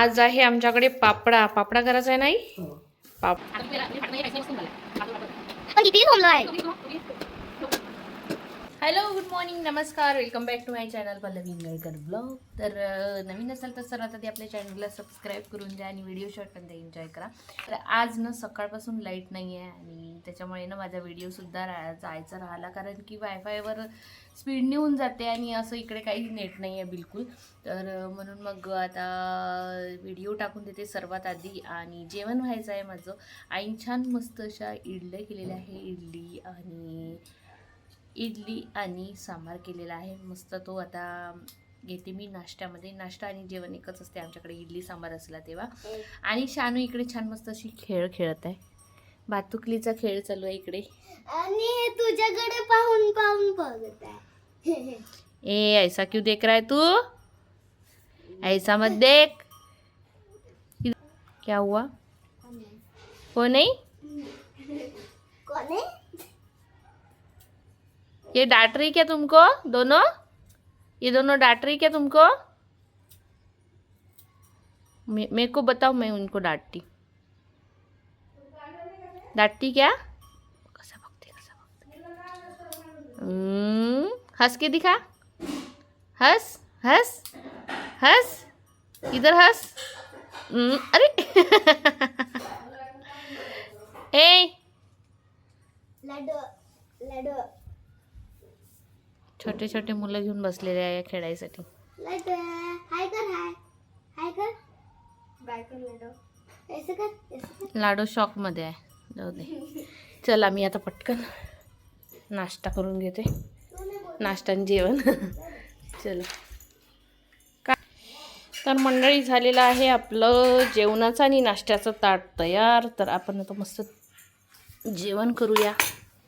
आज आहे आमच्याकडे पापडा करायचा आहे नाही पाप हॅलो गुड मॉर्निंग नमस्कार welcome back to my channel Pallavi Ingalkar blog. तर नवीन असेल तर सर्वात आधी आपल्या चॅनलला सबस्क्राईब करून द्या आणि व्हिडिओ शॉर्ट पण एन्जॉय करा. तर आज ना सकाळपासून लाईट नाही आहे आणि त्याच्यामुळे ना माझा व्हिडिओसुद्धा जायचा राहिला, कारण की वायफायवर स्पीड निघून जाते आणि असं इकडे काही नेट नाही आहे बिलकुल. तर म्हणून मग आता व्हिडिओ टाकून देते सर्वात आधी. आणि जेवण व्हायचं आहे माझं. आईन छान मस्त अशा इडल्या केलेल्या आहे, इडली आणि सांबार केलेला आहे मस्त. तो आता घेते मी नाश्त्यामध्ये. नाश्ता आणि जेवण एकच असते आमच्याकडे इडली सांबार असला तेव्हा. आणि शानू इकडे छान मस्त अशी खेळ खेळत आहे, भातुकलीचा खेळ चालू आहे इकडे. आणि तुझ्याकडे पाहून पाहून बघत आहे. ए ऐसा क्यों देख रहा है तू, ऐसा मत देख. क्या हुआ? हो नहीं कोण आहे? ये डांट रही क्या तुमको दोनों? ये दोनों डांट रही क्या तुमको? मेरे को बताओ, मैं उनको डांटती क्या? कसा बघते हंस के दिखा. हंस हंस हंस, इधर हंस. अरे ए लाडू लाडू छोटे छोटे मुलं घेऊन बसलेले आहे खेळायसाठी. लाडू हाय कर, हाय हाय कर, बाय कर लाडू. ऐसे कर, ऐसे कर. लाडो शॉक मध्ये आहे. जाऊ दे, चला मी आता पटकन नाश्ता करून घेते. नाश्ता आणि जेवण चला का. तर मंडळी झालेलं आहे आपलं जेवणाचं आणि नाश्त्याचं ताट तयार. तर आपण आता मस्त जेवण करूया.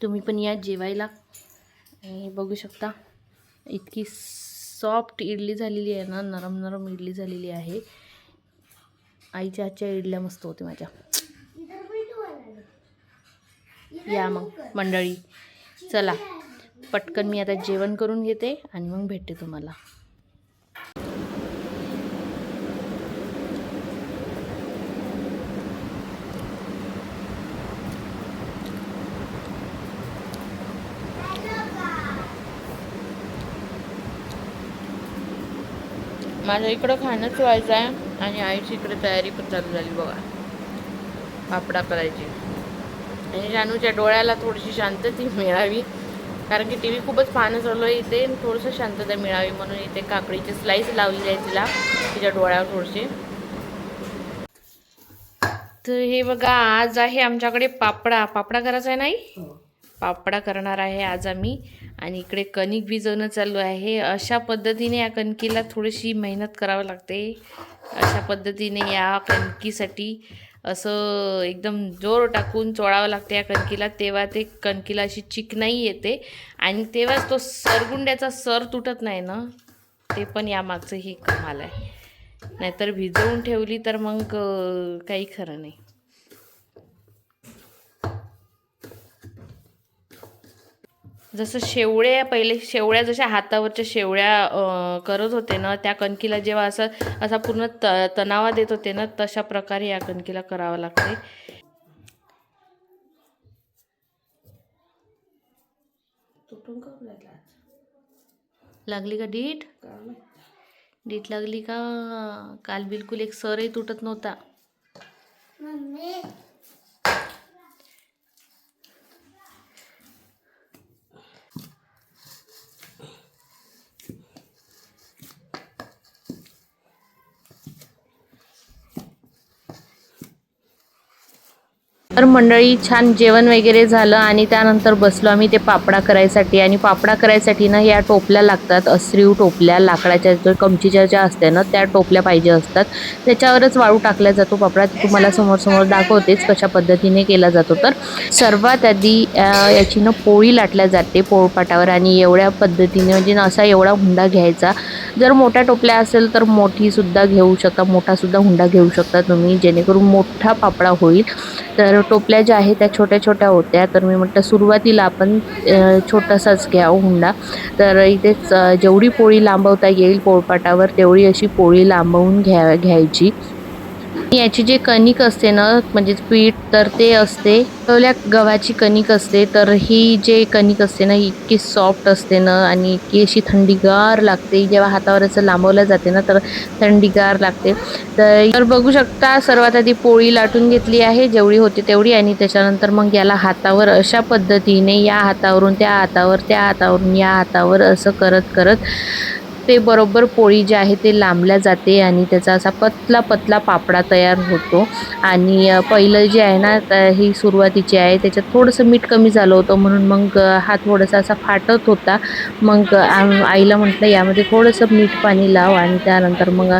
तुम्ही पण या जेवायला. आणि बघू शकता इतकी सॉफ्ट इडली झालेली आहे ना, नरम नरम इडली झालेली आहे. आईच्या हातच्या इडल्या मस्त होते माझ्या. या मग मंडळी, चला पटकन मी आता जेवण करून घेते आणि मग भेटते तुम्हाला. माझ्या इकडं खाणंच व्हायचं आहे आणि आईची इकडे तयारी पण चालू झाली बघा, पापडा करायची. आणि जानूच्या डोळ्याला थोडीशी शांतता मिळावी, कारण की टी व्ही खूपच पाहणं चालू आहे इथे. थोडंसं शांतता मिळावी म्हणून इथे काकडीची स्लाईस लावलेली आहे तिला, तिच्या डोळ्यावर थोडीशी. तर हे बघा, आज आहे आमच्याकडे पापडा करायचा आहे नाही पापडा करणार आहे आज आम्ही. आणि इकडे कणिक भिजवणं चालू आहे. अशा पद्धतीने या कणकीला थोडीशी मेहनत करावी लागते. अशा पद्धतीने या कणकीसाठी असं एकदम जोर टाकून चोळावं लागते या कणकीला, तेव्हा ते कणकीला अशी चिकनाई येते आणि तेव्हाच तो सरगुंड्याचा सर तुटत नाही ना. ते पण यामागचं ही कमाल आहे. नाहीतर भिजवून ठेवली तर मग काही खरं नाही. जसं पहिले शेवळ्या जशा हातावरच्या शेवळ्या करत होते ना, त्या कणकीला जेव्हा असा पूर्ण तणावा देत होते ना, तशा प्रकारे या कणकीला करावं लागते. लागली का डीट लागली का? काल बिलकुल एक सरही तुटत नव्हता. मम्मी तर मंडळी छान जेवण वगैरे झालं आणि त्यानंतर बसलो आम्ही ते पापडा करायसाठी. आणि पापडा करायसाठी ना या टोपल्या लागतात, अश्रीव टोपल्या, लाकडाच्या जो कमचीच्या ज्या असते ना त्या टोपल्या पाहिजे असतात. त्याच्यावरच वाळू टाकला जातो पापडा. तुम्हाला समोर दाखवतेच कशा पद्धतीने केला जातो. तर सर्वात आधी याची ना पोळी लाटल्या जाते पोळपाटावर. आणि एवढ्या पद्धतीने म्हणजे असा एवढा हुंडा घ्यायचा. जर मोठ्या टोपल्या असेल तर मोठीसुद्धा घेऊ शकता, मोठासुद्धा हुंडा घेऊ शकता तुम्ही, जेणेकरून मोठा पापडा होईल. तर टोपल्या ज्या आहेत त्या छोट्या छोट्या होत्या, तर मी म्हटलं सुरुवातीला आपण छोटासाच घ्यावं हुंडा. तर इथेच जेवढी पोळी लांबवता येईल पोळपाटावर तेवढी अशी पोळी लांबवून घ्यायची. याची जे कणिक असते ना म्हणजे पीठ तर ते असते पहिल्या गव्हाची कणिक असते. तर ही जे कणिक असते ना इतकी सॉफ्ट असते ना आणि इतकी अशी थंडीगार लागते. जेव्हा हातावर असं लांबवलं जाते ना तर थंडीगार लागते. तर बघू शकता सर्वात आधी पोळी लाटून घेतली आहे जेवढी होती तेवढी आणि त्याच्यानंतर मग याला हातावर अशा पद्धतीने या हातावरून त्या हातावर त्या हातावरून या हातावर असं करत करत ते बरोबर पोळी जी आहे ते लांबल्या जाते आणि त्याचा असा पतला पतला पापडा तयार होतो. आणि पहिलं जे आहे ना ही सुरुवातीची आहे त्याच्यात थोडंसं मीठ कमी झालं होतं म्हणून मग हा थोडासा असा फाटत होता. मग आईला म्हटलं यामध्ये थोडंसं मीठ पाणी लाव आणि त्यानंतर मग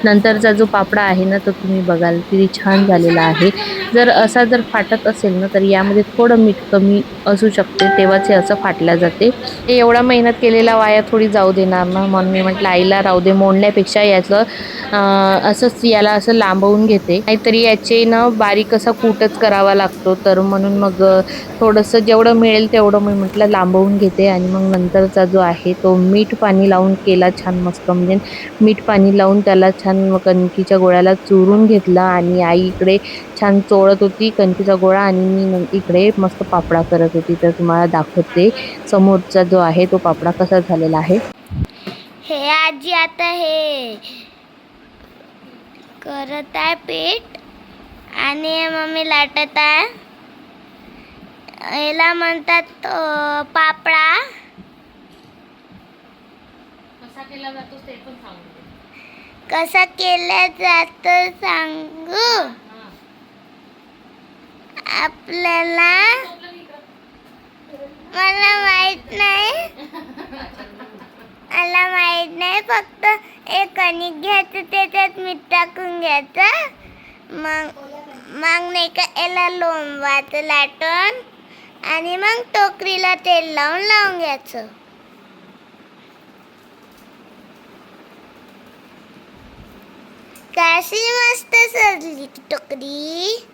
नंतरचा जो पापडा आहे ना तो तुम्ही बघाल किती छान झालेला आहे. जर असा जर फाटत असेल ना तर यामध्ये थोडं मीठ कमी असू शकते तेव्हाच हे असं फाटल्या जाते. एवढा मेहनत केलेला वाया थोडी जाऊ देणार ना म्हणून मी म्हटलं आईला राहू दे मोडण्यापेक्षा याचं असंच याला असं लांबवून घेते. नाहीतरी याचे ना बारीक असा कूटच करावा लागतो. तर म्हणून मग थोडंसं जेवढं मिळेल तेवढं मी म्हटलं लांबवून घेते आणि मग नंतरचा जो आहे तो मीठ पाणी लावून केला छान मस्त म्हणजे मीठ पाणी लावून त्याला छान कणकीच्या गोळ्याला चुरून घेतला आणि आई इकडे छान चोळत होती कणकीचा गोळा आणि मी इकडे मस्त पापडा करत होती. तर तुम्हाला दाखवते समोरचा जो आहे तो पापडा कसा झालेला आहे. हे आजी आता हे करत आहे पीठ आणि मम्मी लाटत आहे. याला म्हणतात पापडा. कसा केला जातो ते पण सांगू. कसा केला जातो सांगू आपल्याला. मला माहित नाही फक्त एक कणिक घ्यायचं त्याच्यात मीठ टाकून घ्यायचं मग नाही का याला लोंबवायचं लाटून आणि मग टोकरीला तेल लावून घ्यायचं. कशी मस्त सजली टोकरी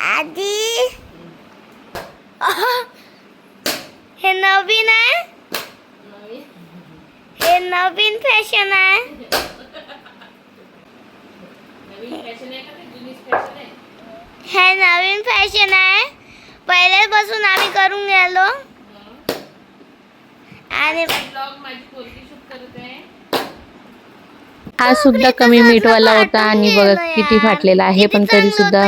आधी. हे नवीन आहे. हे नवीन फॅशन आहे. हे नवीन फॅशन आहे. पहिल्यापासून आम्ही करून गेलो आणि हा सुद्धा कमी मीठवाला होता आणि बघा किती फाटलेला आहे पण तरी सुद्धा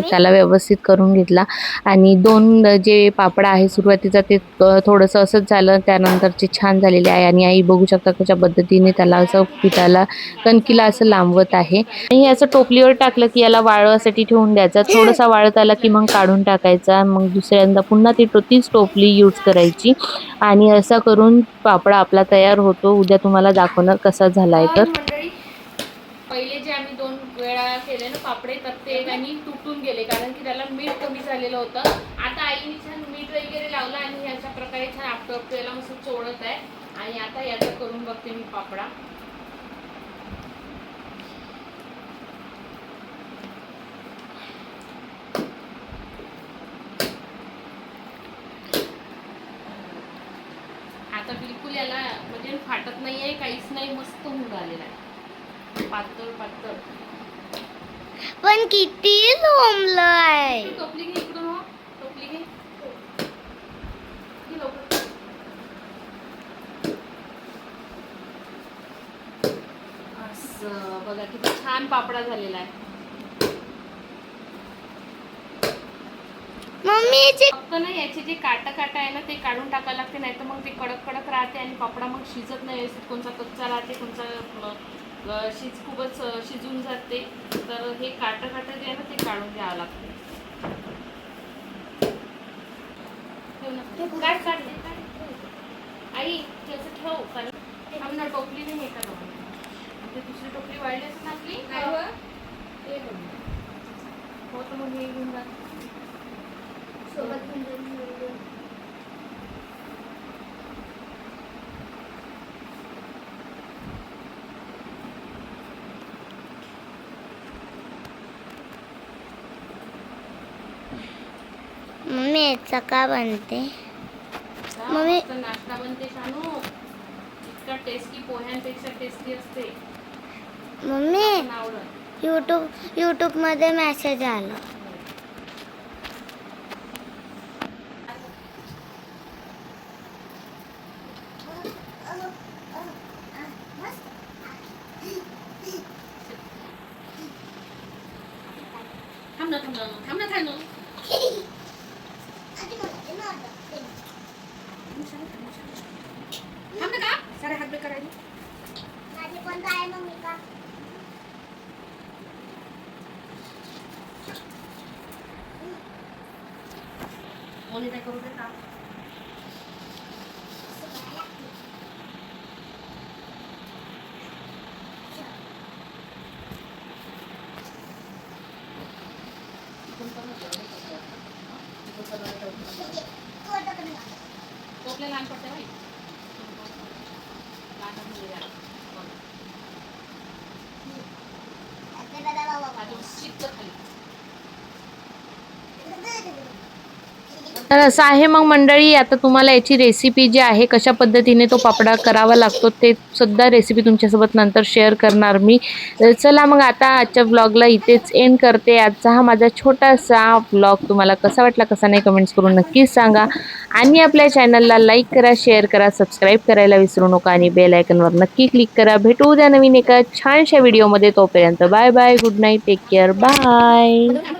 त्याला व्यवस्थित करून घेतला. आणि दोन जे पापडा आहे सुरुवातीचा ते थोडंसं असंच झालं त्यानंतरचे छान झालेले आहे. आणि आई बघू शकता कशा पद्धतीने त्याला असं पिठाला कणकीला असं लांबवत आहे. आणि हे असं टोपलीवर टाकलं की याला वाळवासाठी ठेवून द्यायचा. थोडासा वाळत आला की मग काढून टाकायचा. मग दुसऱ्यांदा पुन्हा तीच टोपली यूज करायची आणि असं करून पापडा आपला तयार होतो. उद्या तुम्हाला दाखवणार कसा झालाय. तर पहिले जे आम्ही 2 वेळा केले ना पापडे तर ते आणि तुटून गेले कारण की त्याला मीठ कमी झालेलं होतं. आता आईने छान मीठ वगैरे लावलं आणि अशा प्रकारे छान आपल्याला मस्त चोळत आहे. आणि आता याचा करून बघते मी पापडा. आता बिलकुल याला म्हणजे फाटत नाहीये काहीच नाही मस्त होऊन आलेला आहे. पातळ पातळ पण किती लोंबलं आहे. टोपली घे इकडून हो. टोपली घे. असं बघा किती छान पापडा झालेला आहे. मम्मी फक्त ना याचे जे काटा आहे ना ते काढून टाकायला लागते नाही तर मग ते कडक कडक राहते आणि पापडा मग शिजत नाही. कोणता कच्चा राहते कोणता खूपच शिजून जाते. तर हे काटा जे आहे ना ते काढून घ्यावं लागते. आई त्याचं ठेव कारण आम्ही ना टोपली नाही हे का ते दुसरी टोपली वाढली असेल ना आपली हो तर मग हे घेऊन जा सोबत. मम्मी याचा का बनते. मम्मी नाश्ता बनते शानू इतका टेस्टी पोह्यांपेक्षा टेस्टी असते. मम्मी यूट्यूबमध्ये मेसेज आला. तर असं आहे मग मंडळी. आता तुम्हाला याची रेसिपी जी आहे, कशा पद्धतीने तो पापडा करावा लागतो, ते सुद्धा रेसिपी तुमच्यासोबत नंतर शेअर करणार मी. चला मग आता आजच्या ब्लॉगला इथेच एंड करते. आजचा हा माझा छोटासा ब्लॉग तुम्हाला कसा वाटला, कसा नाही, कमेंट्स करून नक्कीच सांगा. आणि आपल्या चॅनलला लाईक करा, शेअर करा, सबस्क्राईब करायला विसरू नका आणि बेल आयकॉनवर नक्की क्लिक करा. भेटू उद्या नवीन एका छानशा व्हिडिओमध्ये. तोपर्यंत bye bye, good night, take care, bye.